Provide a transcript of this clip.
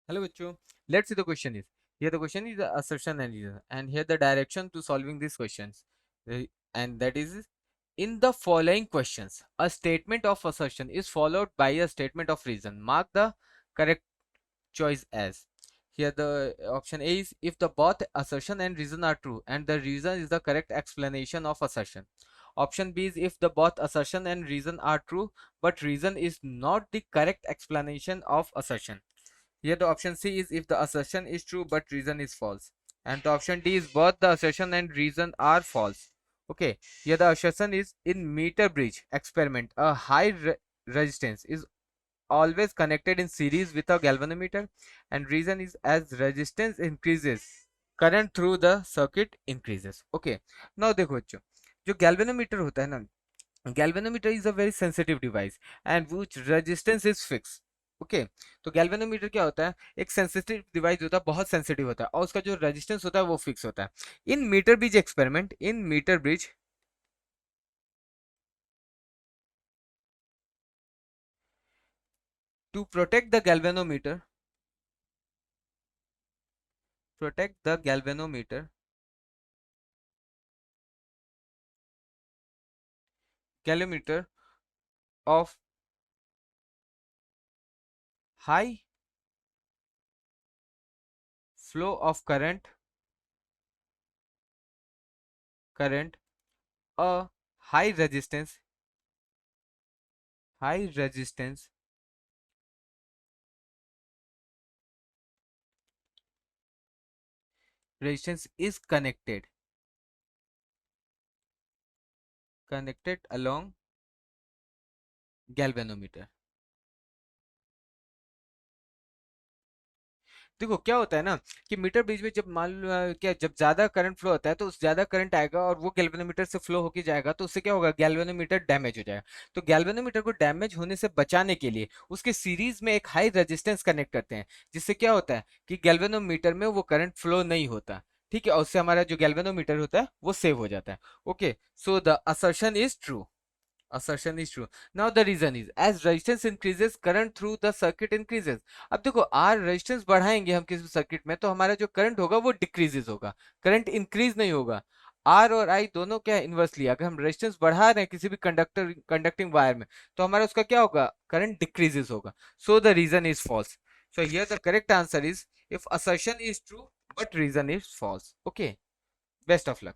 Hello, Bachu. Let's see the question is. Here the question is the assertion and here the direction to solving these questions. Uh, And that is in the following questions, a statement of assertion is followed by a statement of reason. Mark the correct choice as. Here the option A is if the both assertion and reason are true and the reason is the correct explanation of assertion. Option B is if the both assertion and reason are true but reason is not the correct explanation of assertion. Here the option C is if the assertion is true but reason is false. And the option D is both the assertion and reason are false. Okay, here the assertion is in meter bridge experiment, a high resistance is always connected in series with a galvanometer, and reason is as resistance increases, current through the circuit increases. Okay, now देखो बच्चों, जो galvanometer होता है ना, galvanometer is a very sensitive device and which resistance is fixed. Okay तो galvanometer क्या होता है, एक सेंसिटिव डिवाइस होता है, बहुत सेंसिटिव होता है और उसका जो रेजिस्टेंस होता है वो फिक्स होता है. In metre bridge experiment, in metre bridge to protect the galvanometer, protect the galvanometer of high flow of current, a high resistance is connected along galvanometer. देखो क्या होता है ना कि मीटर ब्रिज में जब मान लो क्या जब ज्यादा करंट फ्लो होता है तो उस ज्यादा करंट आएगा और वो गैल्वेनोमीटर से फ्लो होके जाएगा तो उससे क्या होगा, गैल्वेनोमीटर डैमेज हो जाएगा. तो गैल्वेनोमीटर को डैमेज होने से बचाने के लिए उसके सीरीज में एक हाई रेजिस्टेंस कनेक्ट करते हैं, जिससे क्या होता है कि गैल्वेनोमीटर में वो करंट फ्लो नहीं होता. ठीक है, और उससे हमारा जो गैल्वेनोमीटर होता है वो सेव हो जाता है. Okay, so the assertion is true. Assertion is true. Now the reason is as resistance increases, current through the circuit increases. अब देखो R रेजिस्टेंस बढ़ाएंगे हम किसी सर्किट में तो हमारा जो करंट होगा वो डिक्रीजेस होगा, करंट इंक्रीज नहीं होगा. R और I दोनों क्या है, इनवर्सली. अगर हम रेजिस्टेंस बढ़ा रहे हैं किसी भी कंडक्टिंग वायर में तो हमारा उसका क्या होगा, करंट डिक्रीजेस होगा. So the reason is false. So here the correct answer is if assertion is true but reason is false. Okay, best of luck.